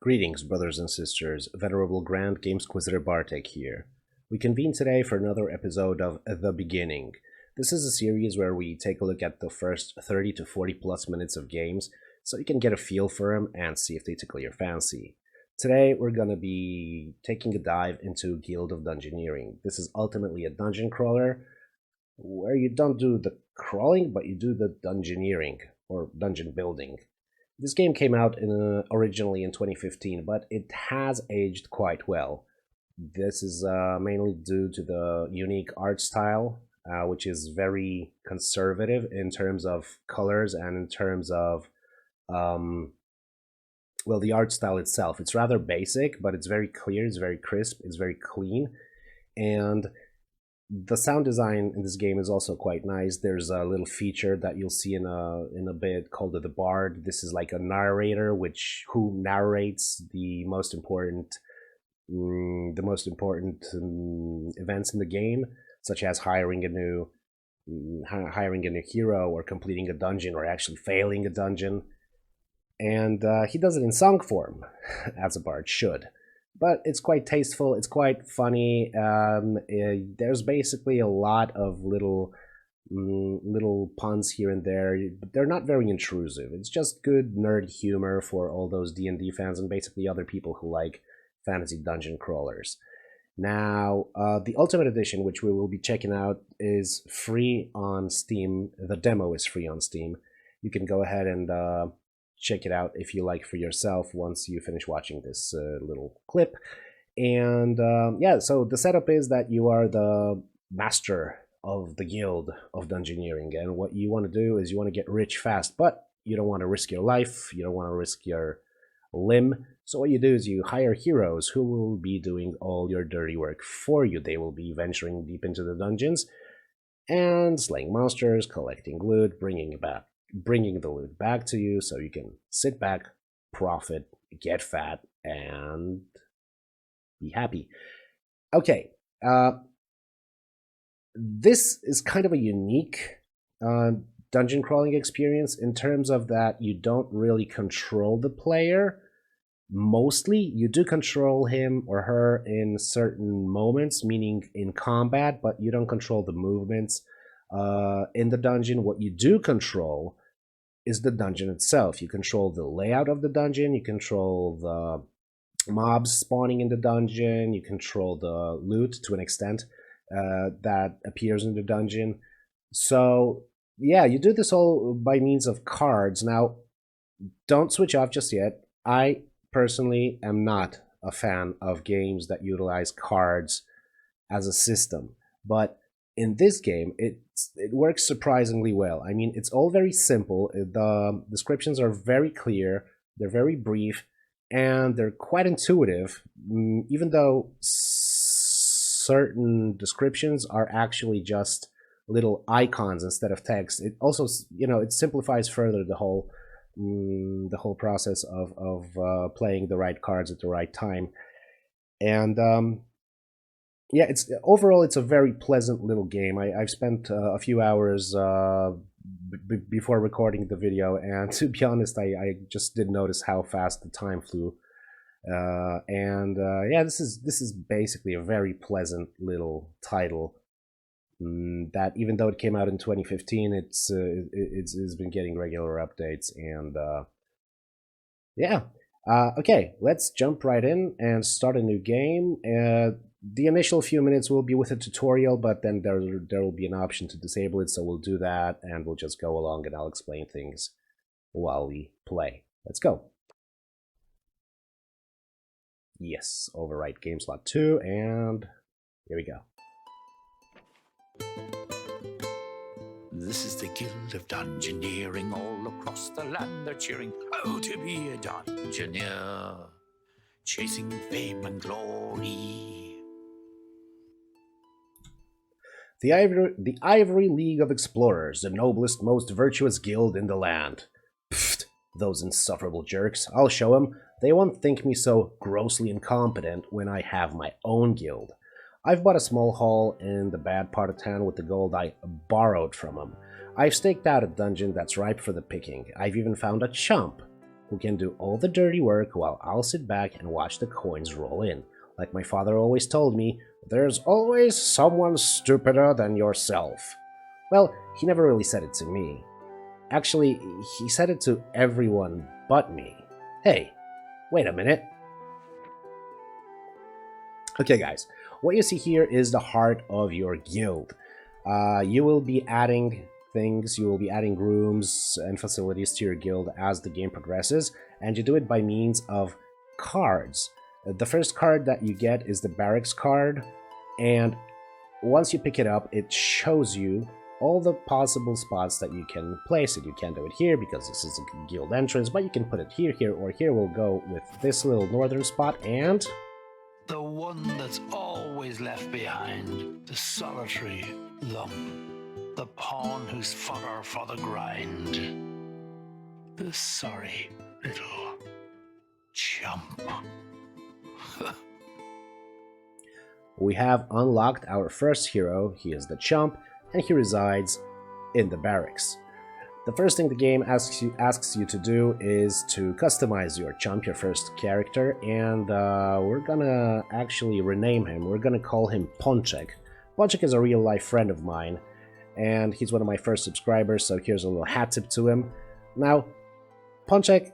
Greetings, brothers and sisters. Venerable Grand Gamesquisitor Bartek here. We convene today for another episode of The Beginning. This is a series where we take a look at the first 30 to 40 plus minutes of games so you can get a feel for them and see if they tickle your fancy. Today we're going to be taking a dive into Guild of Dungeoneering. This is ultimately a dungeon crawler where you don't do the crawling, but you do the dungeoneering or dungeon building. This game came out originally in 2015, but it has aged quite well. This is mainly due to the unique art style, which is very conservative in terms of colors and in terms of, well, the art style itself. It's rather basic, but it's very clear, it's very crisp, it's very clean, and the sound design in this game is also quite nice. There's a little feature that you'll see in a bit called the Bard. This is like a narrator who narrates the most important events in the game, such as hiring a new hero or completing a dungeon or actually failing a dungeon. And he does it in song form, as a bard should. But it's quite tasteful, it's quite funny. There's basically a lot of little puns here and there, but they're not very intrusive. It's just good nerd humor for all those D&D fans and basically other people who like fantasy dungeon crawlers. Now, the Ultimate Edition, which we will be checking out, is free on Steam. The demo is free on Steam. You can go ahead and check it out if you like for yourself once you finish watching this little clip. And yeah, so the setup is that you are the master of the Guild of Dungeoneering, and what you want to do is you want to get rich fast, but you don't want to risk your life, you don't want to risk your limb. So what you do is you hire heroes who will be doing all your dirty work for you. They will be venturing deep into the dungeons and slaying monsters, collecting loot, bringing the loot back to you so you can sit back, profit, get fat, and be happy. Okay, this is kind of a unique dungeon crawling experience in terms of that you don't really control the player. Mostly, you do control him or her in certain moments, meaning in combat, but you don't control the movements in the dungeon. What you do control is the dungeon itself. You control the layout of the dungeon, you control the mobs spawning in the dungeon, you control the loot to an extent that appears in the dungeon. So yeah, you do this all by means of cards. Now, don't switch off just yet. I personally am not a fan of games that utilize cards as a system, but in this game, it works surprisingly well. I mean, it's all very simple. The descriptions are very clear, they're very brief, and they're quite intuitive, even though certain descriptions are actually just little icons instead of text. It also, it simplifies further the whole process of playing the right cards at the right time. And yeah, overall it's a very pleasant little game. I've spent a few hours before recording the video, and to be honest, I just did notice how fast the time flew. Yeah, this is basically a very pleasant little title that, even though it came out in 2015, it's been getting regular updates. And yeah, okay, let's jump right in and start a new game. The initial few minutes will be with a tutorial, but then there will be an option to disable it, so we'll do that, and we'll just go along and I'll explain things while we play. Let's go. Yes, overwrite game slot 2, and here we go. This is the Guild of Dungeoneering. All across the land they're cheering, oh, to be a dungeoneer, chasing fame and glory. The Ivory League of Explorers, the noblest, most virtuous guild in the land. Pfft, those insufferable jerks. I'll show 'em. They won't think me so grossly incompetent when I have my own guild. I've bought a small hall in the bad part of town with the gold I borrowed from 'em. I've staked out a dungeon that's ripe for the picking. I've even found a chump. who can do all the dirty work while I'll sit back and watch the coins roll in. Like my father always told me, there's always someone stupider than yourself. Well, he never really said it to me. Actually, he said it to everyone but me. Hey, wait a minute. Okay guys, what you see here is the heart of your guild. You will be adding things, you will be adding rooms and facilities to your guild as the game progresses, and you do it by means of cards. The first card that you get is the barracks card, and once you pick it up, it shows you all the possible spots that you can place it. You can't do it here because this is a guild entrance, but you can put it here, here, or here. We'll go with this little northern spot, and the one that's always left behind, the solitary lump, the pawn who's fodder for the grind, the sorry little chump. We have unlocked our first hero. He is the chump, and he resides in the barracks. The first thing the game asks you to do is to customize your chump, your first character, and we're gonna actually rename him. We're gonna call him Ponchek. Ponchek is a real-life friend of mine, and he's one of my first subscribers, so here's a little hat tip to him. Now, Ponchek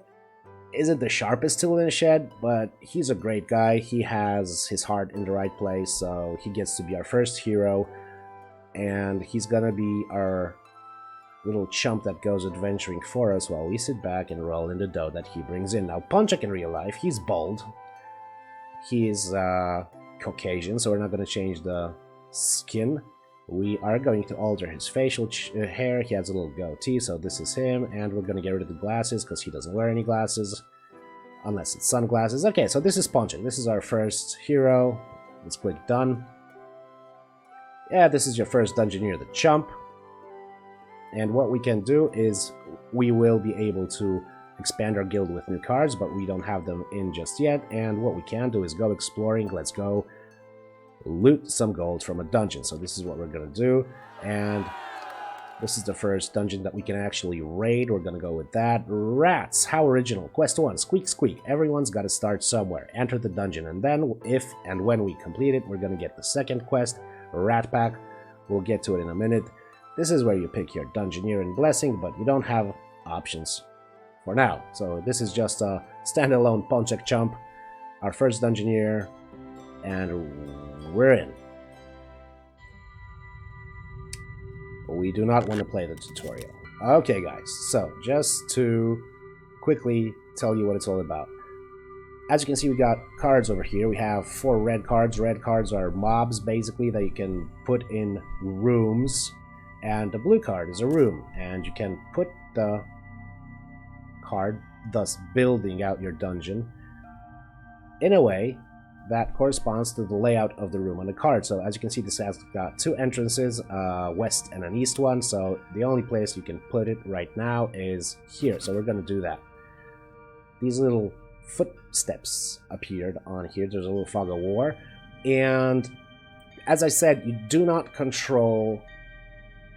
isn't the sharpest tool in the shed, but he's a great guy. He has his heart in the right place, so he gets to be our first hero, and he's gonna be our little chump that goes adventuring for us while we sit back and roll in the dough that he brings in. Now, Ponchek in real life, he's bald. He's Caucasian, so we're not gonna change the skin. We are going to alter his facial hair. He has a little goatee, so this is him, and we're going to get rid of the glasses because he doesn't wear any glasses unless it's sunglasses. Okay, so this is Ponchek. This is our first hero. Let's click done. Yeah, this is your first Dungeoneer, the chump. And what we can do is we will be able to expand our guild with new cards, but we don't have them in just yet. And what we can do is go exploring. Let's go loot some gold from a dungeon. So this is what we're gonna do, and this is the first dungeon that we can actually raid. We're gonna go with that. Rats, how original. Quest 1, squeak squeak. Everyone's got to start somewhere. Enter the dungeon, and then if and when we complete it, we're gonna get the second quest, Rat Pack. We'll get to it in a minute. This is where you pick your Dungeoneer and Blessing, but you don't have options for now. So this is just a standalone Ponchek chump, our first Dungeoneer, and we're in. We do not want to play the tutorial. Okay guys, so just to quickly tell you what it's all about. As you can see, we got cards over here. We have 4 red cards. Red cards are mobs, basically, that you can put in rooms. And the blue card is a room, and you can put the card, thus building out your dungeon, in a way that corresponds to the layout of the room on the card. So as you can see, this has got 2 entrances, a west and an east one, so the only place you can put it right now is here. So we're going to do that. These little footsteps appeared on here. There's a little fog of war, and as I said, you do not control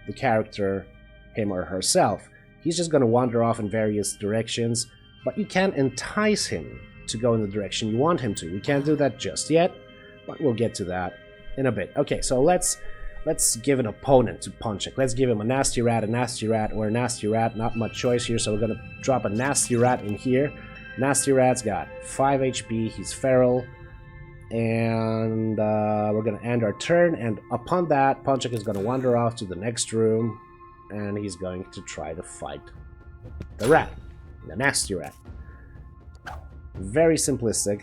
the character, him or herself. He's just going to wander off in various directions, but you can entice him to go in the direction you want him to. We can't do that just yet, but we'll get to that in a bit. Okay, so let's give an opponent to Ponchek. Let's give him a nasty rat, or a nasty rat. Not much choice here, so we're gonna drop a nasty rat in here. Nasty rat's got 5 HP, he's feral, and we're gonna end our turn, and upon that, Ponchek is gonna wander off to the next room, and he's going to try to fight the rat, the nasty rat. Very simplistic.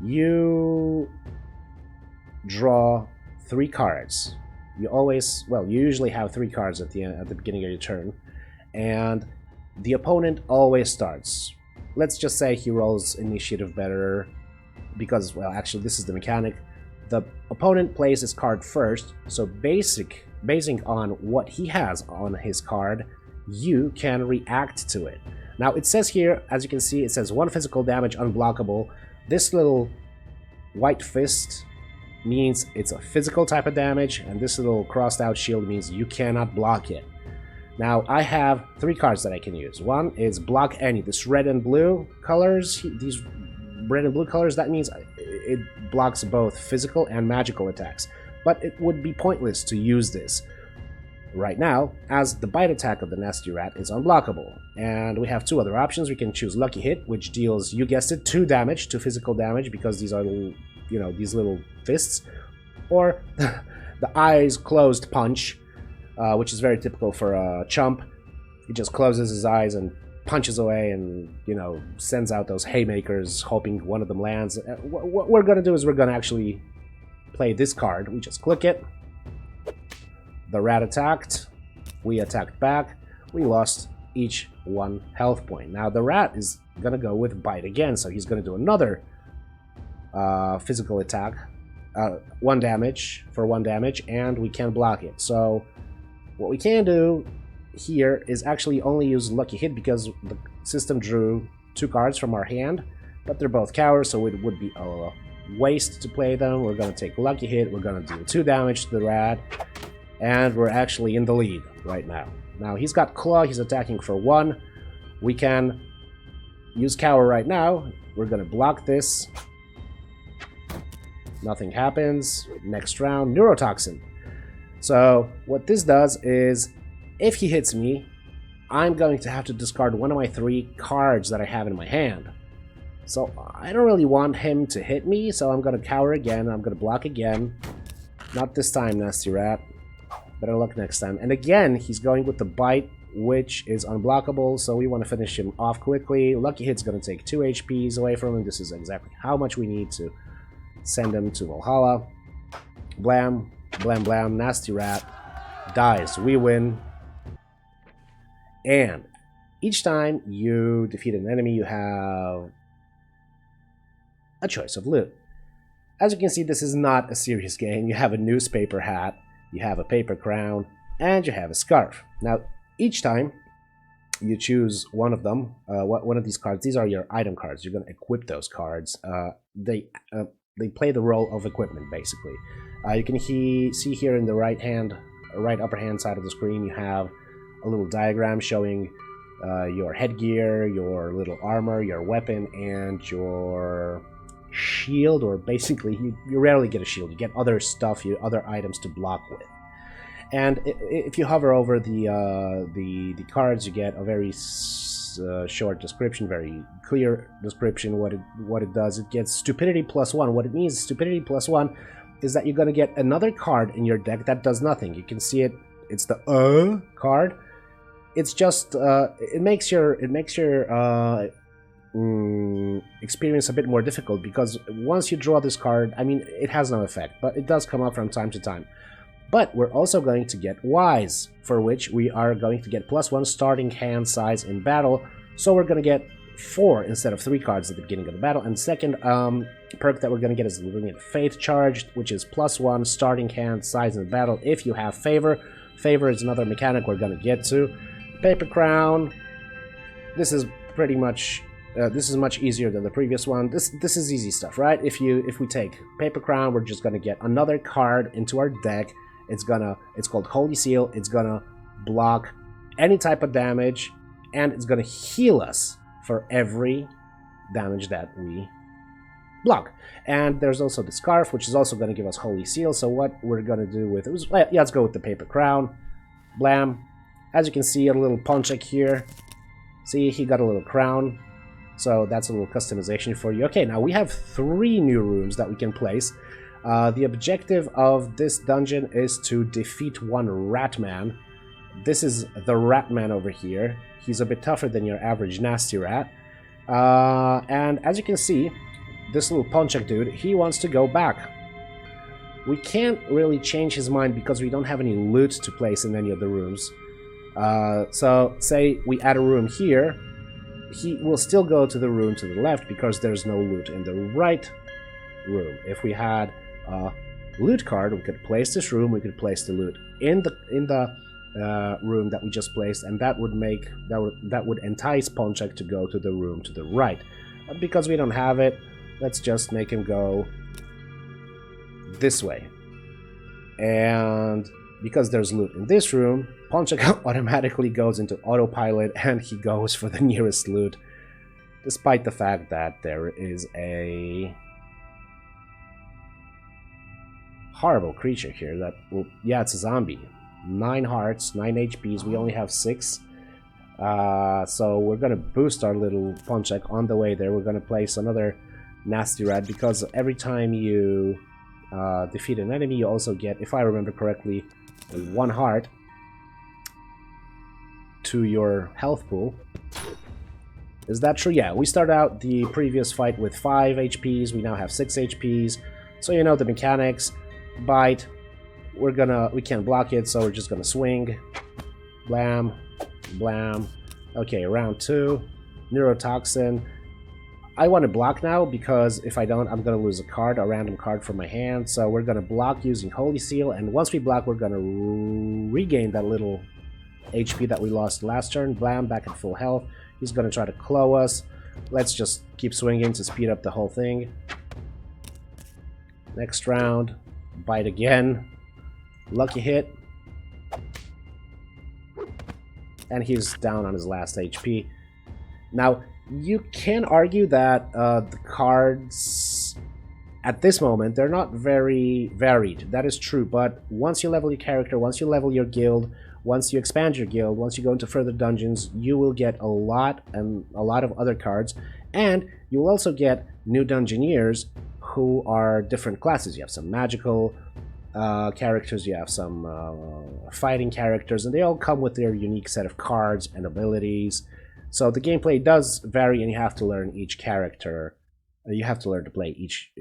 You draw 3 cards. You usually have 3 cards at the beginning of your turn, and the opponent always starts. Let's just say he rolls initiative better, because, well, actually this is the mechanic. The opponent plays his card first, so basing on what he has on his card, you can react to it. Now it says here, as you can see, it says 1 physical damage unblockable. This little white fist means it's a physical type of damage, and this little crossed out shield means you cannot block it. Now, I have 3 cards that I can use. One is block any. This red and blue colors, these red and blue colors, that means it blocks both physical and magical attacks. But it would be pointless to use this right now, as the bite attack of the Nasty Rat is unblockable. And we have 2 other options. We can choose Lucky Hit, which deals, you guessed it, 2 damage, 2 physical damage, because these are, you know, these little fists. Or the Eyes Closed Punch, which is very typical for a chump. He just closes his eyes and punches away and, you know, sends out those haymakers, hoping one of them lands. What we're going to do is we're going to actually play this card. We just click it. The rat attacked. We attacked back. We lost each 1 health point. Now the rat is going to go with bite again, so he's going to do another physical attack. 1 damage for 1 damage, and we can block it. So what we can do here is actually only use Lucky Hit, because the system drew 2 cards from our hand, but they're both cowards, so it would be a waste to play them. We're going to take Lucky Hit, we're going to do 2 damage to the rat, and we're actually in the lead right now. Now he's got Claw, he's attacking for 1. We can use Cower right now. We're going to block this. Nothing happens. Next round, Neurotoxin. So what this does is, if he hits me, I'm going to have to discard one of my 3 cards that I have in my hand. So I don't really want him to hit me, so I'm going to cower again, I'm going to block again. Not this time, Nasty Rat. Better luck next time. And again, he's going with the bite, which is unblockable, so we want to finish him off quickly. Lucky Hit's going to take 2 HPs away from him. This is exactly how much we need to send him to Valhalla. Blam. Blam blam, Nasty Rat dies. We win. And each time you defeat an enemy, you have a choice of loot. As you can see, this is not a serious game. You have a newspaper hat, you have a paper crown, and you have a scarf. Now, each time you choose one of them, one of these cards, these are your item cards. You're going to equip those cards. They play the role of equipment, basically. You can see here in the right upper hand side of the screen, you have a little diagram showing your headgear, your little armor, your weapon, and your shield. Or basically, you rarely get a shield. You get other stuff, other items to block with. And if you hover over the cards, you get a very short description, very clear description. What it does, it gets stupidity +1. What it means, stupidity +1, is that you're going to get another card in your deck that does nothing. You can see it. It's the card. It's just it makes your experience a bit more difficult, because once you draw this card, I mean, it has no effect, but it does come up from time to time. But we're also going to get Wise, for which we are going to get +1 starting hand size in battle. So we're going to get 4 instead of 3 cards at the beginning of the battle. And second perk that we're going to get is we're going to get Faith Charged, which is +1 starting hand size in battle if you have Favor. Favor is another mechanic we're going to get to. Paper Crown. This is pretty much this is much easier than the previous one. This is easy stuff, right? If we take Paper Crown, we're just going to get another card into our deck. It's called Holy Seal. It's gonna block any type of damage, and it's gonna heal us for every damage that we block. And there's also the Scarf, which is also gonna give us Holy Seal. So what we're gonna do with it, let's go with the Paper Crown. Blam. As you can see, a little Ponchek here. See, he got a little crown. So that's a little customization for you. Okay, now we have 3 new rooms that we can place. The objective of this dungeon is to defeat one Ratman. This is the Ratman over here. He's a bit tougher than your average Nasty Rat. And as you can see, this little Ponchek dude, he wants to go back. We can't really change his mind because we don't have any loot to place in any of the rooms. So, say we add a room here, he will still go to the room to the left because there's no loot in the right room. If we had a loot card, we could place this room, we could place the loot in the room that we just placed, and that would entice Ponchek to go to the room to the right. But because we don't have it, let's just make him go this way. And because there's loot in this room, Ponchak automatically goes into autopilot and he goes for the nearest loot, despite the fact that there is a horrible creature here that will... Yeah, it's a zombie. 9 hearts, 9 HPs, we only have 6. So we're gonna boost our little Ponchak on the way there. We're gonna place another nasty rat, because every time you defeat an enemy, you also get, if I remember correctly, 1 heart to your health pool. Is that true? Yeah, we started out the previous fight with 5 HPs, we now have 6 HPs, so you know the mechanics. Bite, we can't block it, so we're just gonna swing. Blam, blam. Okay, round 2, neurotoxin. I want to block now, because if I don't, I'm gonna lose a card, a random card from my hand, so we're gonna block using Holy Seal, and once we block, we're gonna regain that little HP that we lost last turn. Blam, back at full health. He's gonna try to claw us. Let's just keep swinging to speed up the whole thing. Next round, bite again. Lucky hit. And he's down on his last HP. Now, you can argue that the cards at this moment, they're not very varied. That is true, but once you level your character, once you level your guild, once you expand your guild, once you go into further dungeons, you will get a lot of other cards, and you will also get new Dungeoneers who are different classes. You have some magical characters, you have some fighting characters, and they all come with their unique set of cards and abilities. So the gameplay does vary, and you have to learn each character. You have to learn to play each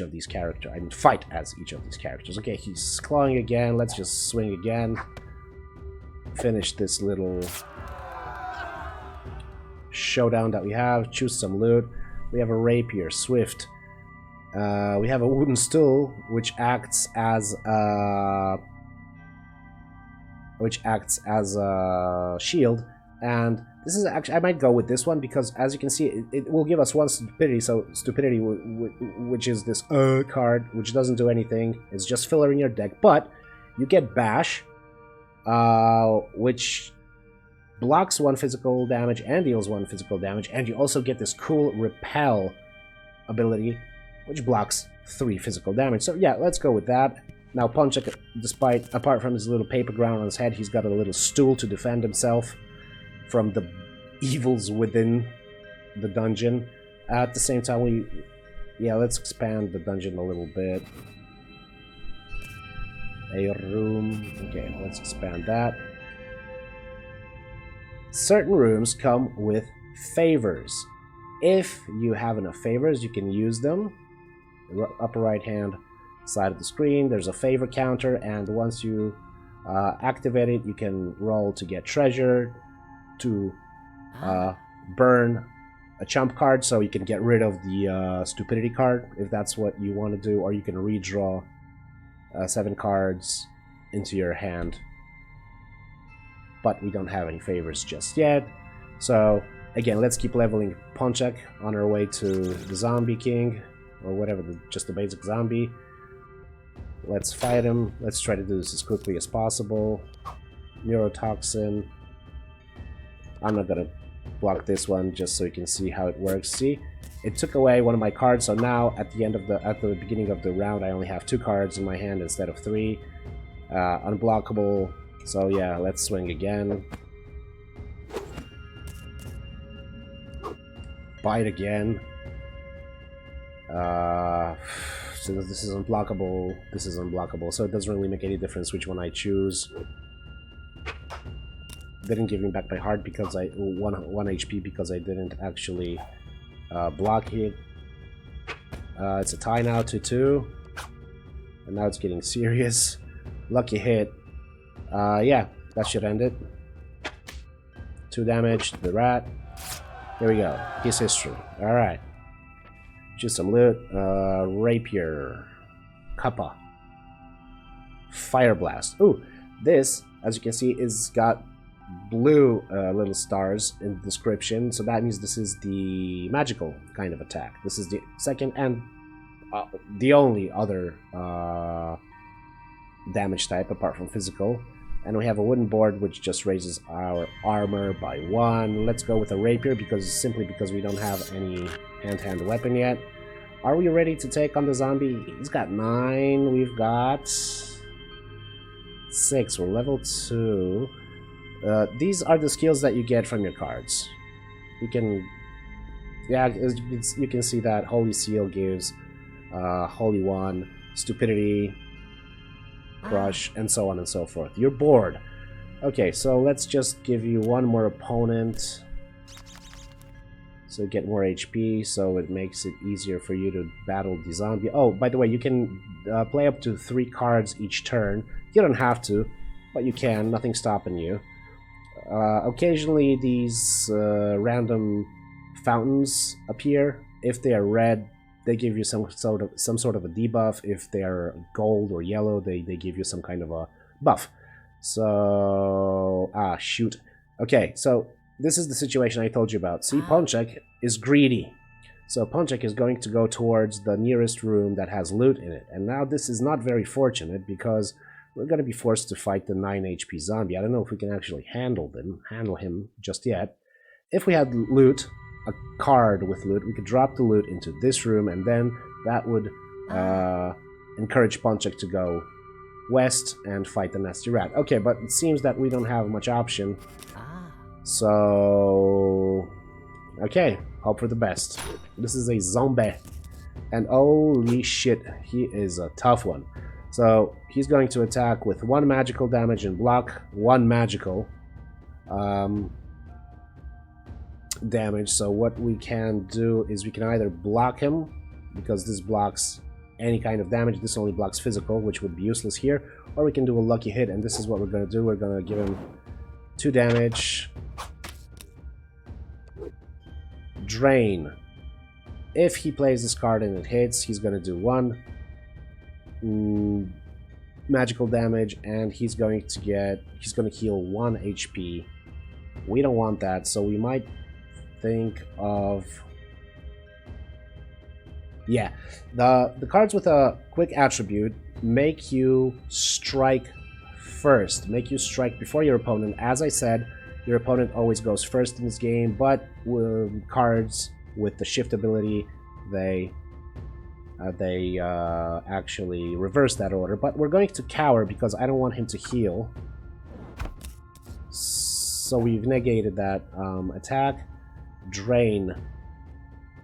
of these characters. I mean, fight as each of these characters. Okay, he's clawing again. Let's just swing again. Finish this little showdown that we have. Choose some loot. We have a rapier, swift. We have a wooden stool, which acts as a shield. And this is actually, I might go with this one, because as you can see, it will give us 1 stupidity. So stupidity, which is this card, which doesn't do anything. It's just filler in your deck. But you get bash, which blocks 1 physical damage and deals 1 physical damage. And you also get this cool repel ability, which blocks 3 physical damage. So yeah, let's go with that. Now Ponchak, apart from his little paper ground on his head, he's got a little stool to defend himself from the evils within the dungeon. At the same time, let's expand the dungeon a little bit. A room. Okay, let's expand that. Certain rooms come with favors. If you have enough favors, you can use them. Upper right hand side of the screen, there's a favor counter, and once you activate it, you can roll to get treasure, to burn a chump card, so you can get rid of the stupidity card if that's what you want to do, or you can redraw 7 cards into your hand. But we don't have any favors just yet, so again, let's keep leveling Ponchak on our way to the Zombie King, or whatever, just the basic zombie. Let's fight him. Let's try to do this as quickly as possible. Neurotoxin. I'm not gonna block this one just so you can see how it works. See, it took away 1 of my cards, so now at the beginning of the round, I only have 2 cards in my hand instead of 3. Unblockable. So yeah, let's swing again. Bite again. So this is unblockable, so it doesn't really make any difference which one I choose. Didn't give me back my heart because I one HP because I didn't actually block it. It's a tie now, 2-2, and now it's getting serious. Lucky hit. Yeah, that should end it. 2 damage to the rat. Here we go. His history. All right. Choose some loot. Rapier. Kappa. Fire Blast. Ooh, this, as you can see, is got blue little stars in the description, so that means this is the magical kind of attack. This is the second and the only other damage type apart from physical. And we have a wooden board which just raises our armor by 1. Let's go with a rapier simply because we don't have any hand-to-hand weapon yet. Are we ready to take on the zombie? He's got 9. We've got 6. We're level 2. These are the skills that you get from your cards. You can... Yeah, you can see that Holy Seal gives Holy One, Stupidity, Crush, and so on and so forth. You're bored. Okay, so let's just give you one more opponent. So you get more HP, so it makes it easier for you to battle the zombie. Oh, by the way, you can play up to 3 cards each turn. You don't have to, but you can. Nothing's stopping you. Occasionally, these random fountains appear. If they are red, they give you some sort of a debuff. If they are gold or yellow, they give you some kind of a buff. So shoot. Okay, so this is the situation I told you about. See, Ponchek is greedy. So Ponchek is going to go towards the nearest room that has loot in it. And now this is not very fortunate because we're going to be forced to fight the 9 HP zombie. I don't know if we can actually handle him just yet. If we had loot, a card with loot, we could drop the loot into this room, and then that would encourage Ponchek to go west and fight the nasty rat. Okay, but it seems that we don't have much option. So... okay, hope for the best. This is a zombie. And holy shit, he is a tough one. So, he's going to attack with 1 magical damage and block 1 magical damage. So what we can do is we can either block him, because this blocks any kind of damage. This only blocks physical, which would be useless here. Or we can do a lucky hit, and this is what we're going to do. We're going to give him 2 damage. Drain. If he plays this card and it hits, he's going to do 1 magical damage, and he's going to heal 1 HP. We don't want that, so we might think of... yeah, the cards with a quick attribute make you strike first, make you strike before your opponent. As I said, your opponent always goes first in this game, but with cards with the shift ability, they actually reverse that order. But we're going to cower because I don't want him to heal. So we've negated that attack. Drain.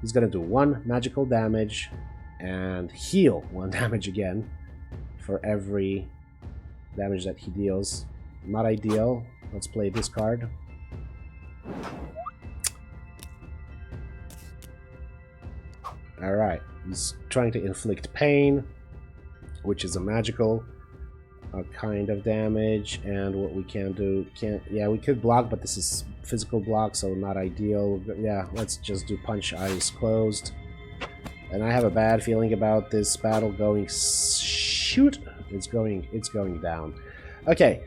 He's going to do 1 magical damage and heal 1 damage again for every damage that he deals. Not ideal. Let's play this card. Alright, he's trying to inflict pain, which is a magical kind of damage, and what we can do, yeah, we could block, but this is physical block, so not ideal. Yeah, let's just do punch eyes closed. And I have a bad feeling about this battle going, shoot, it's going down. Okay,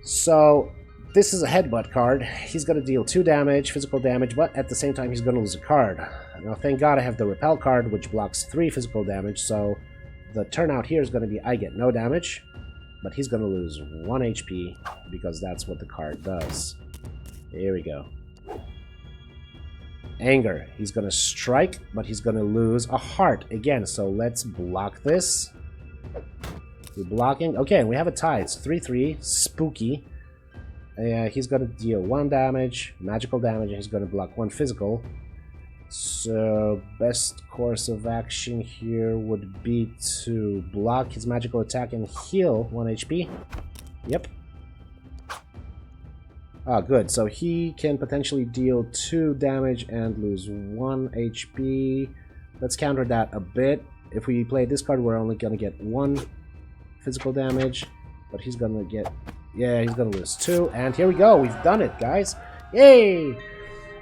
so this is a headbutt card. He's going to deal 2 damage, physical damage, but at the same time he's going to lose a card. Now thank God I have the repel card, which blocks 3 physical damage, so the turnout here is going to be I get no damage, but he's going to lose 1 HP because that's what the card does. Here we go. Anger. He's going to strike, but he's going to lose a heart again, so let's block this. We're blocking. Okay, and we have a tie. It's 3-3. Spooky. He's going to deal 1 damage, magical damage, and he's going to block 1 physical. So, best course of action here would be to block his magical attack and heal 1 HP. Yep. Ah, good. So he can potentially deal 2 damage and lose 1 HP. Let's counter that a bit. If we play this card, we're only going to get 1 physical damage. But he's going to get... yeah, he's going to lose 2. And here we go. We've done it, guys. Yay!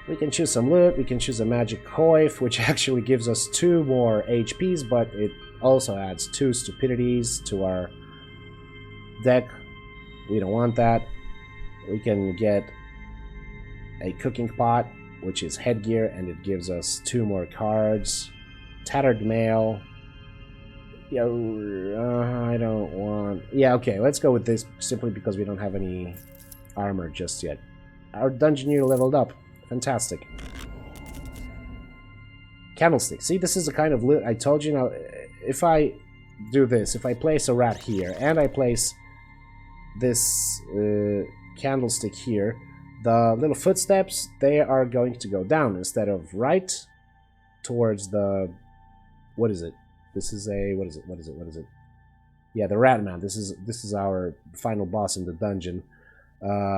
We can choose some loot. We can choose a magic coif, which actually gives us 2 more HPs, but it also adds 2 stupidities to our deck. We don't want that. We can get a cooking pot, which is headgear, and it gives us 2 more cards. Tattered mail. Yeah, I don't want... Yeah, okay, let's go with this simply because we don't have any armor just yet. Our Dungeoneer leveled up. Fantastic. Candlestick. See, this is the kind of loot I told you. Now, if I do this, if I place a rat here, and I place this candlestick here, the little footsteps, they are going to go down instead of right towards the... What is it? This is a... What is it? Yeah, the rat man. This is our final boss in the dungeon.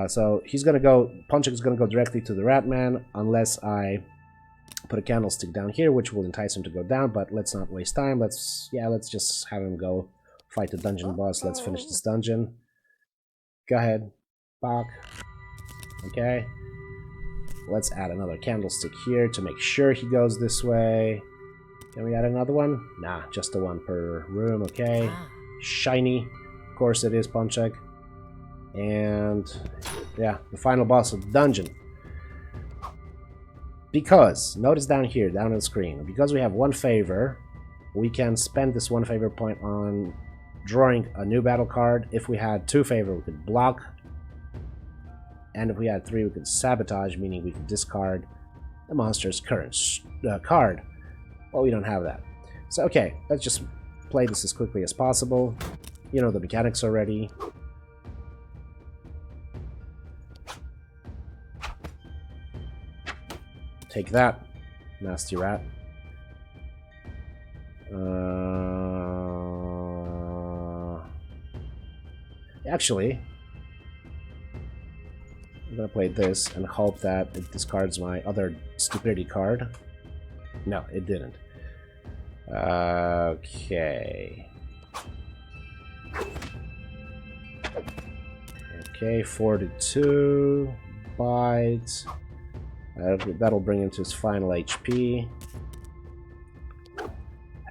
So he's gonna go... Ponchik is gonna go directly to the rat man unless I put a candlestick down here, which will entice him to go down, but let's not waste time. Let's just have him go fight the dungeon boss. Let's finish this dungeon. Go ahead. Bach. Okay. Let's add another candlestick here to make sure he goes this way. Can we add another one? Nah, just the one per room, okay. Shiny. Of course it is, Ponchik. And yeah, the final boss of the dungeon. Because, notice down here, down on the screen, because we have one favor, we can spend this one favor point on drawing a new battle card. If we had two favor, we could block. And if we had three, we could sabotage, meaning we could discard the monster's current card. Well, we don't have that. So, okay, let's just play this as quickly as possible. You know the mechanics already. Take that, nasty rat. Actually, I'm gonna play this and hope that it discards my other stupidity card. No, it didn't. Okay. Okay, 42 bites. That'll bring him to his final HP.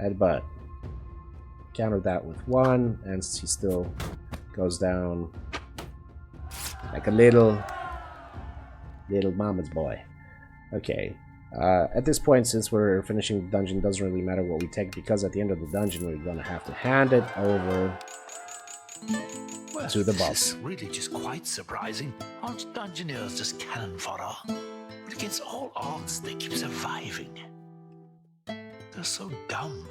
Headbutt. Counter that with 1, and he still goes down like a little mama's boy. Okay. At this point, since we're finishing the dungeon, it doesn't really matter what we take, because at the end of the dungeon, we're gonna have to hand it over to the boss. This is really just quite surprising. Aren't Dungeoneers just cannon fodder? But against all odds, they keep surviving. They're so dumb.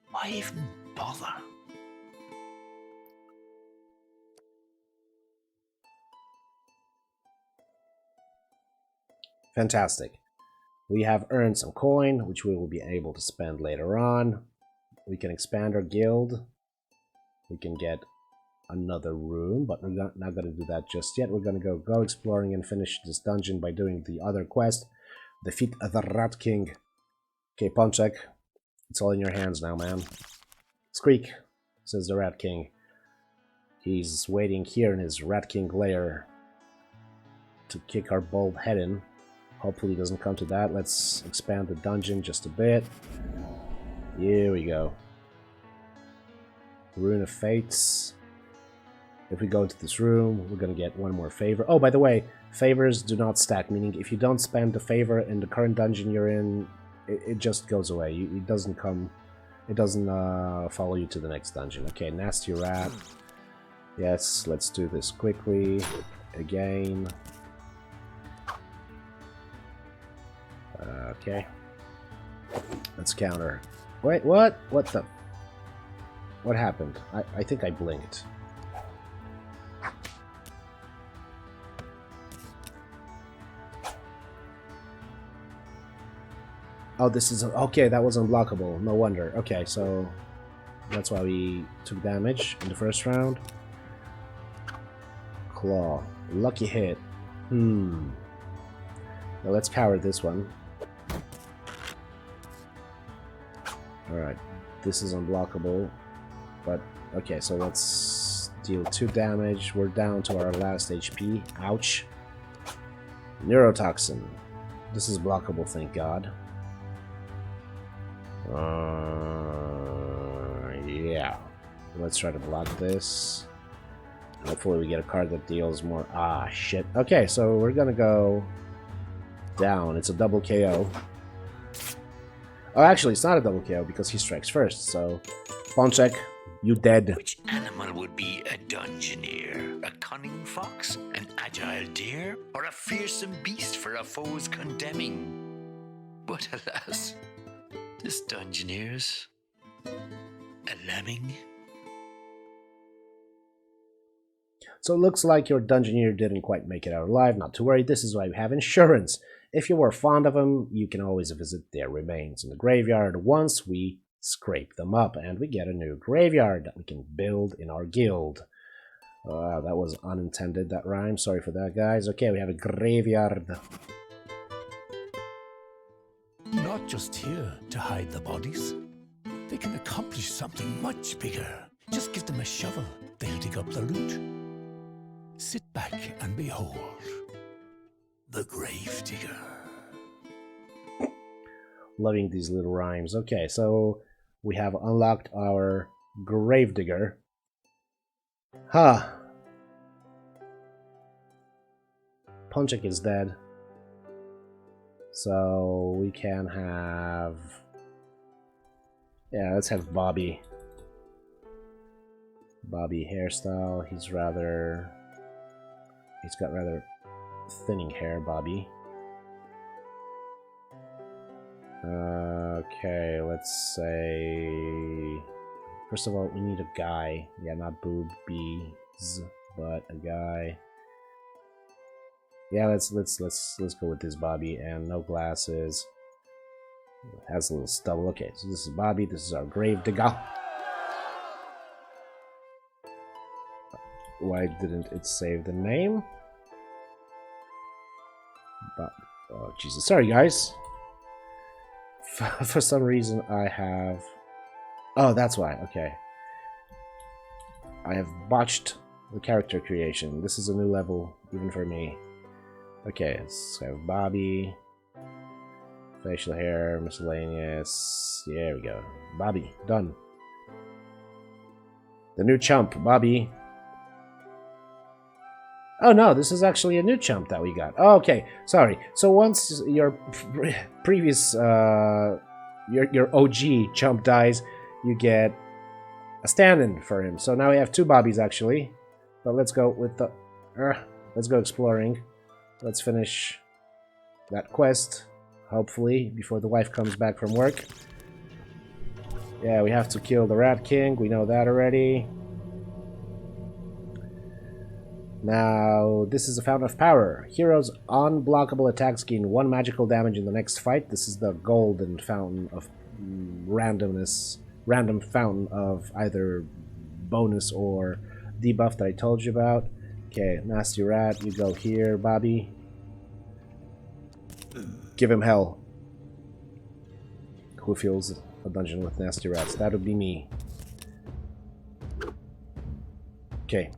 Why even bother? Fantastic. We have earned some coin, which we will be able to spend later on. We can expand our guild. We can get another room, but we're not going to do that just yet. We're going to go exploring and finish this dungeon by doing the other quest. Defeat the Rat King. Okay, Ponchik, it's all in your hands now, man. Squeak, says the Rat King. He's waiting here in his Rat King lair to kick our bald head in. Hopefully it doesn't come to that. Let's expand the dungeon just a bit. Here we go. Rune of Fates. If we go into this room, we're going to get one more favor. Oh, by the way, favors do not stack, meaning if you don't spend the favor in the current dungeon you're in, it just goes away. It doesn't come... It doesn't follow you to the next dungeon. Okay, nasty rat. Yes, let's do this quickly. Again. Okay. Let's counter. Wait, what? What the... What happened? I think I blinked. Oh, this is... Okay, that was unblockable. No wonder. Okay, so... That's why we took damage in the first round. Claw. Lucky hit. Now let's cower this one. Alright. This is unblockable. But, okay, so let's deal 2 damage. We're down to our last HP. Ouch. Neurotoxin. This is blockable, thank God. Yeah. Let's try to block this. Hopefully we get a card that deals more... Ah, shit. Okay, so we're gonna go down. It's a double KO. Oh, actually, it's not a double KO because he strikes first, so... Pawn check, you dead. Which animal would be a dungeoneer? A cunning fox, an agile deer, or a fearsome beast for a foe's condemning? But alas, this dungeoneer's a lemming. So it looks like your Dungeoneer didn't quite make it out alive. Not to worry, this is why we have insurance. If you were fond of them, you can always visit their remains in the graveyard once we scrape them up, and we get a new graveyard that we can build in our guild. That was unintended, that rhyme. Sorry for that, guys. Okay, we have a graveyard. Not just here to hide the bodies. They can accomplish something much bigger. Just give them a shovel. They'll dig up the loot. Sit back and behold the Gravedigger. Loving these little rhymes. Okay, so we have unlocked our Gravedigger. Huh. Ponchik is dead. So we can have... Yeah, let's have Bobby. Bobby hairstyle. He's got rather thinning hair, Bobby. Okay, let's say... First of all, we need a guy. Yeah, not boobies, but a guy. Yeah, let's go with this Bobby, and no glasses. Has a little stubble. Okay, so this is Bobby. This is our Gravedigger. Why didn't it save the name? But, oh Jesus! Sorry, guys. For some reason, I have. Oh, that's why. Okay. I have botched the character creation. This is a new level, even for me. Okay, so I have Bobby. Facial hair, miscellaneous. There we go. Bobby, done. The new chump, Bobby. Oh no, this is actually a new chump that we got. Oh, okay, sorry. So once your previous, your OG chump dies, you get a stand-in for him. So now we have two Bobbies actually. But let's go with the, let's go exploring. Let's finish that quest, hopefully, before the wife comes back from work. Yeah, we have to kill the Rat King. We know that already. Now, this is a Fountain of Power. Heroes' unblockable attacks gain 1 magical damage in the next fight. This is the golden fountain of randomness. Random fountain of either bonus or debuff that I told you about. Okay, Nasty Rat, you go here, Bobby. Give him hell. Who fills a dungeon with nasty rats? That would be me. Okay.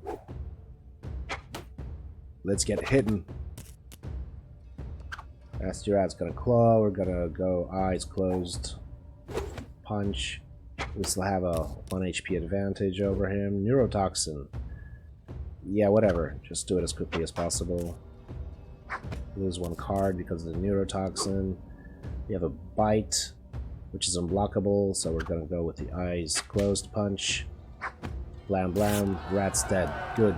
Let's get hidden. Nasty Rat's gonna claw. We're gonna go eyes closed. Punch. We still have a 1 HP advantage over him. Neurotoxin. Yeah, whatever. Just do it as quickly as possible. Lose 1 card because of the neurotoxin. We have a bite, which is unblockable, so we're gonna go with the eyes closed punch. Blam blam. Rat's dead. Good.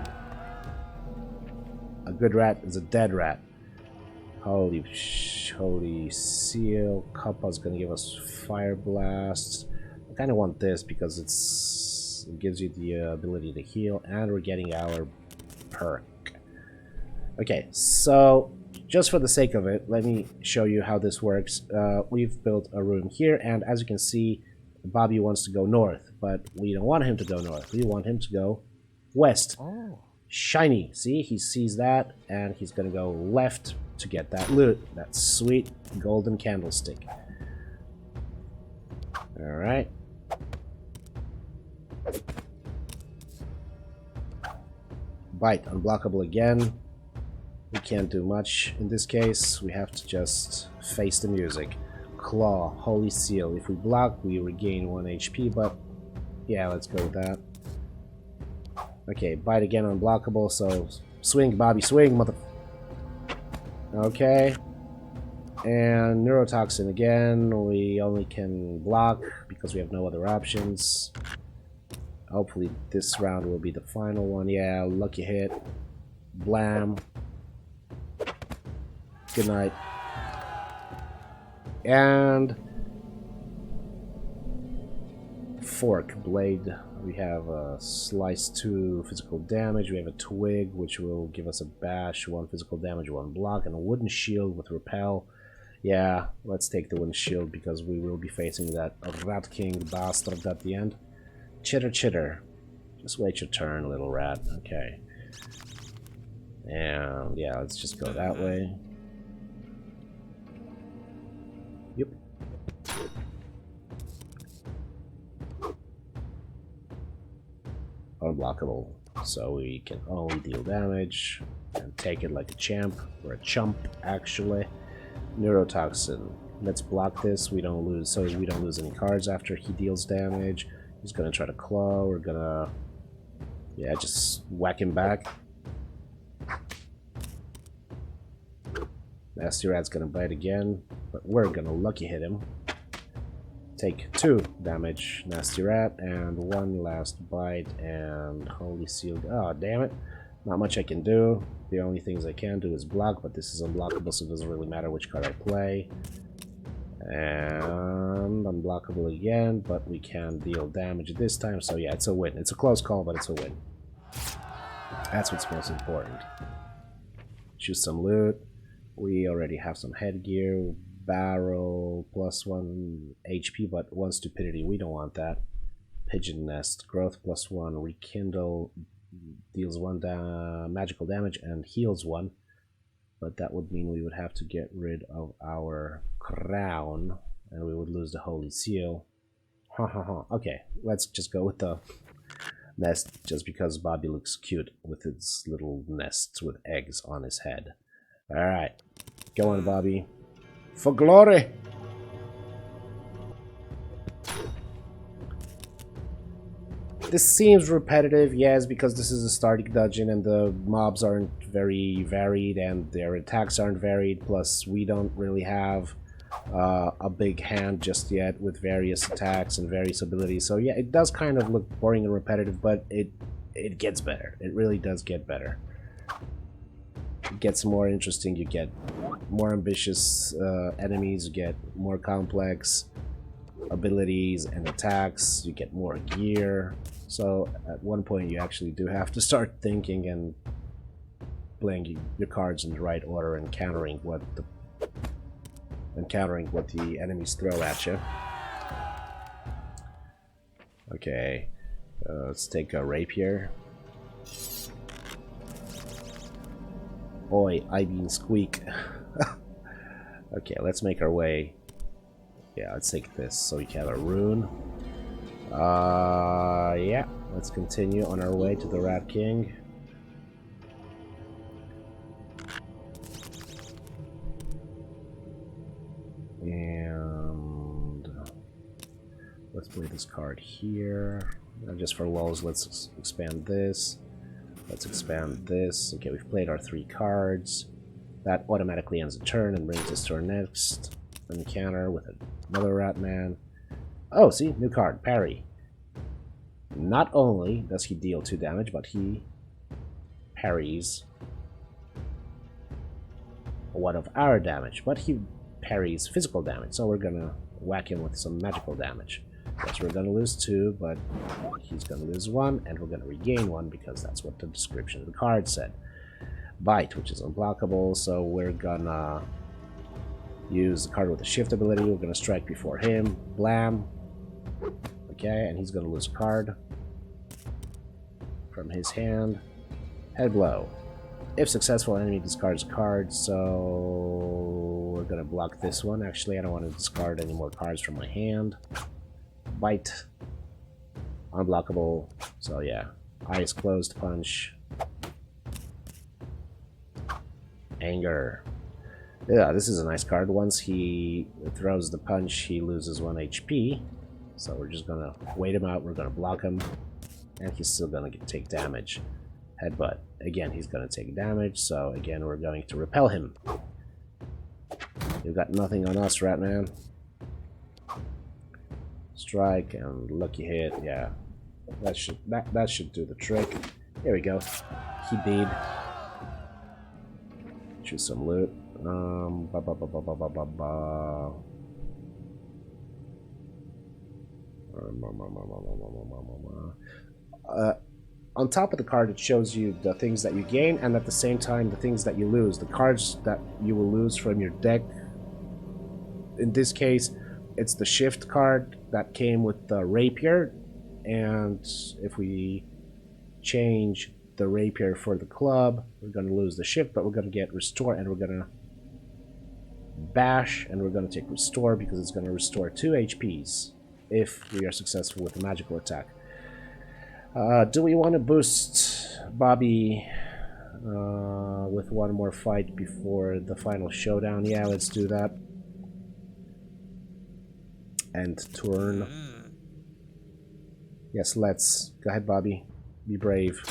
A good rat is a dead rat. Holy seal. Kappa's gonna give us fire blast. I kind of want this because it gives you the ability to heal, and we're getting our perk. Okay, so just for the sake of it, let me show you how this works. We've built a room here, and as you can see, Bobby wants to go north, but we don't want him to go north. We want him to go west. Oh. Shiny. See, he sees that, and he's gonna go left to get that loot. That sweet golden candlestick. Alright. Bite, unblockable again. We can't do much in this case. We have to just face the music. Claw, holy seal. If we block, we regain 1 HP, but yeah, let's go with that. Okay, bite again, unblockable, so swing, Bobby, swing, mother... Okay. And neurotoxin again, we only can block because we have no other options. Hopefully this round will be the final one. Yeah, lucky hit. Blam. Good night. And fork blade. We have a slice 2 physical damage. We have a twig, which will give us a bash, 1 physical damage, 1 block, and a wooden shield with repel. Yeah, let's take the wooden shield because we will be facing that Rat King bastard at the end. Chitter chitter. Just wait your turn, little rat. Okay. And yeah, let's just go that way. Yep. Unblockable, so we can only deal damage and take it like a champ, or a chump actually. Neurotoxin, let's block this, we don't lose, so we don't lose any cards after he deals damage. He's gonna try to claw, we're gonna, yeah, just whack him back. Nasty Rat's gonna bite again, but we're gonna lucky hit him. Take 2 damage, Nasty Rat, and 1 last bite, and Holy Seal. Oh, damn it. Not much I can do. The only things I can do is block, but this is unblockable, so it doesn't really matter which card I play. And unblockable again, but we can deal damage this time, so yeah, it's a win. It's a close call, but it's a win. That's what's most important. Choose some loot. We already have some headgear. Barrel, +1 HP, but 1 stupidity. We don't want that. Pigeon Nest, growth +1, rekindle, deals 1 magical damage and heals 1. But that would mean we would have to get rid of our crown, and we would lose the Holy Seal. Okay, let's just go with the nest, just because Bobby looks cute with its little nests with eggs on his head. Alright, go on, Bobby. For glory! This seems repetitive, yes, because this is a starting dungeon and the mobs aren't very varied and their attacks aren't varied, plus we don't really have a big hand just yet with various attacks and various abilities. So yeah, it does kind of look boring and repetitive, but it gets better. It really does get better. It gets more interesting, you get more ambitious enemies, you get more complex abilities and attacks, you get more gear. So at one point you actually do have to start thinking and playing your cards in the right order and countering what the enemies throw at you. Okay, let's take a rapier. Oi, I mean squeak. Okay, let's make our way. Yeah, let's take this so we can have a rune. Yeah, let's continue on our way to the Rat King. And let's play this card here. Just for lulz, let's expand this. Let's expand this. Okay, we've played our 3 cards. That automatically ends the turn and brings us to our next encounter with another Rat Man. Oh, see? New card. Parry. Not only does he deal 2 damage, but he parries 1 of our damage. But he parries physical damage, so we're gonna whack him with some magical damage. Yes, we're gonna lose 2, but he's gonna lose 1, and we're gonna regain 1 because that's what the description of the card said. Bite, which is unblockable, so we're gonna use the card with the shift ability. We're gonna strike before him. Blam. Okay, and he's gonna lose a card from his hand. Head blow. If successful, enemy discards a card, so we're gonna block this one. Actually, I don't want to discard any more cards from my hand. Bite. Unblockable. So yeah. Eyes closed punch. Anger. Yeah, this is a nice card. Once he throws the punch, he loses 1 HP. So we're just gonna wait him out. We're gonna block him. And he's still gonna take damage. Headbutt. Again, he's gonna take damage. So again, we're going to repel him. You got nothing on us, Ratman. Strike and lucky hit. Yeah, that should do the trick. Here we go. He did. Choose some loot. On top of the card, it shows you the things that you gain, and at the same time, the things that you lose. The cards that you will lose from your deck. In this case, it's the shift card that came with the rapier, and if we change the rapier for the club, we're going to lose the shift, but we're going to get restore, and we're going to bash, and we're going to take restore because it's going to restore 2 HPs if we are successful with the magical attack. Do we want to boost Bobby with one more fight before the final showdown? Yeah, let's do that. End turn. Yes, let's. Go ahead, Bobby. Be brave.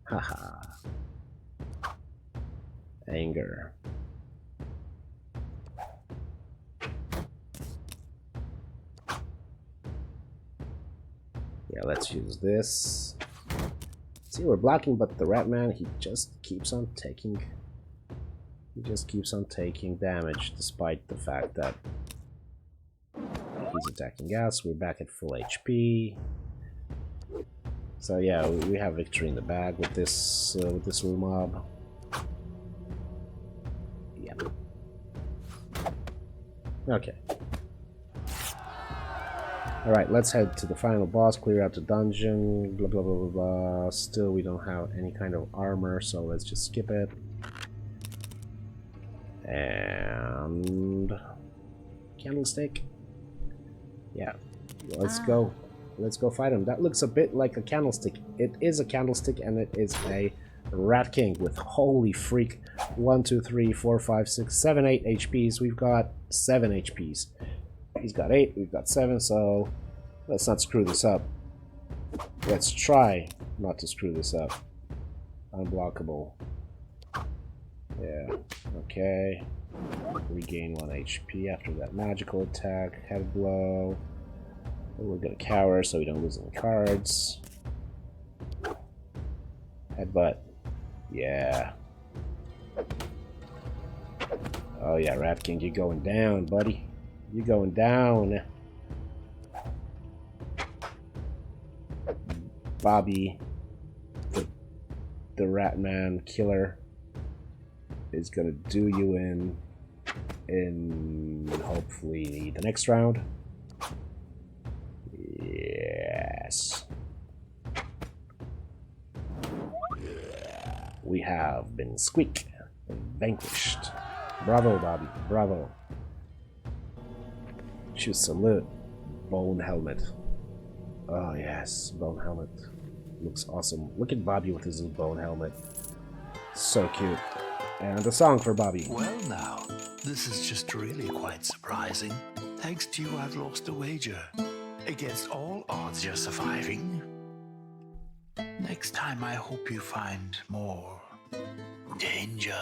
Haha. Anger. Yeah, let's use this. See, we're blocking, but the Ratman, he just keeps on taking... He just keeps on taking damage, despite the fact that he's attacking us. We're back at full HP. So yeah, we have victory in the bag with this little mob. Yeah. Okay. Alright, let's head to the final boss, clear out the dungeon, blah blah blah blah blah. Still, we don't have any kind of armor, so let's just skip it. And... Candlestick? Yeah. Let's go. Let's go fight him. That looks a bit like a candlestick. It is a candlestick, and it is a Rat King with, holy freak, 1, 2, 3, 4, 5, 6, 7, 8 HPs. We've got 7 HPs. He's got 8, we've got 7, so let's not screw this up. Let's try not to screw this up. Unblockable. Yeah, okay. Regain 1 HP after that magical attack. Head blow. We're gonna cower so we don't lose any cards. Headbutt. Yeah. Oh yeah, Rat King, you're going down, buddy. You're going down. Bobby, the Ratman killer, is gonna do you in hopefully the next round. Yes. We have been squeak vanquished. Bravo, Bobby. Bravo. Choose salute. Bone helmet. Oh yes, bone helmet. Looks awesome. Look at Bobby with his little bone helmet. So cute. And a song for Bobby. Well now, this is just really quite surprising. Thanks to you, I've lost a wager. Against all odds, you're surviving. Next time, I hope you find more danger.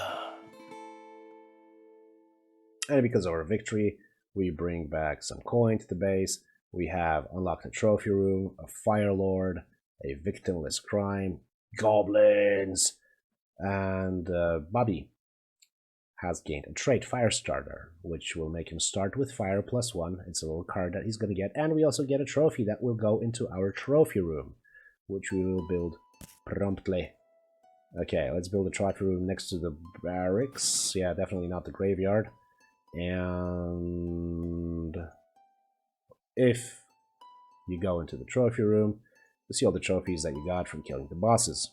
And because of our victory, we bring back some coin to the base. We have unlocked a trophy room, a fire lord, a victimless crime, goblins, and Bobby has gained a trait, Firestarter, which will make him start with fire +1. It's a little card that he's going to get, and we also get a trophy that will go into our trophy room, which we will build promptly. Okay, let's build a trophy room next to the barracks. Yeah, definitely not the graveyard. And if you go into the trophy room, you see all the trophies that you got from killing the bosses.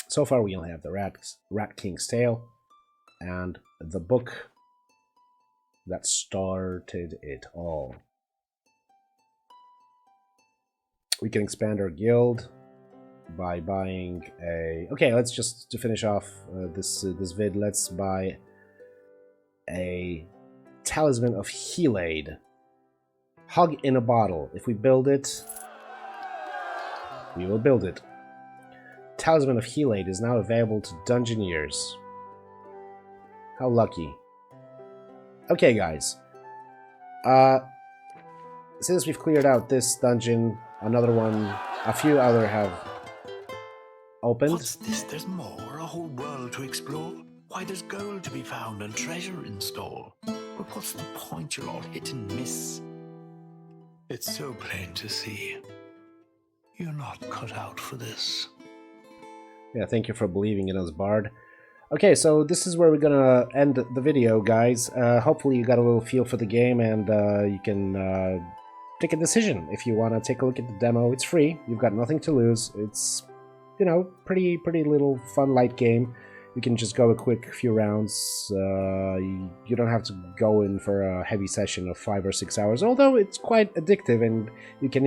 So far, we only have the Rat King's Tail and the book that started it all. We can expand our guild by buying a... Okay, let's just, to finish off this vid, let's buy a Talisman of Healade. Hug in a bottle. If we build it, We will build it. Talisman of Helate is now available to Dungeoneers. How lucky. Okay, guys. Since we've cleared out this dungeon, another one, a few other have opened. What's this? There's more? A whole world to explore? Why, there's gold to be found and treasure in store. But what's the point? You're all hit and miss. It's so plain to see. You're not cut out for this. Yeah, thank you for believing in us, Bard. Okay, so this is where we're gonna end the video, guys. Hopefully you got a little feel for the game, and you can take a decision if you want to take a look at the demo. It's free. You've got nothing to lose. It's, you know, pretty little fun, light game. You can just go a quick few rounds. You don't have to go in for a heavy session of 5 or 6 hours, although it's quite addictive, and you can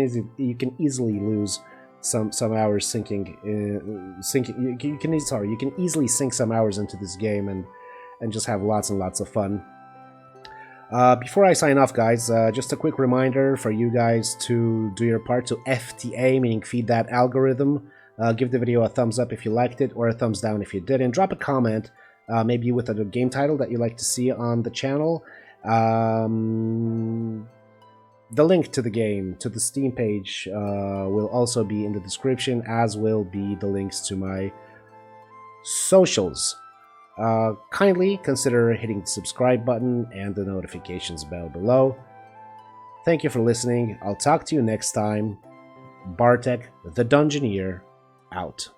easily lose some hours sinking. You can easily sink some hours into this game and just have lots and lots of fun. Before I sign off, guys, just a quick reminder for you guys to do your part to FTA, meaning feed that algorithm. Give the video a thumbs up if you liked it, or a thumbs down if you didn't. Drop a comment, maybe with a game title that you'd like to see on the channel. The link to the game, to the Steam page, will also be in the description, as will be the links to my socials. Kindly consider hitting the subscribe button and the notifications bell below. Thank you for listening. I'll talk to you next time. Bartek, the Dungeoneer, out.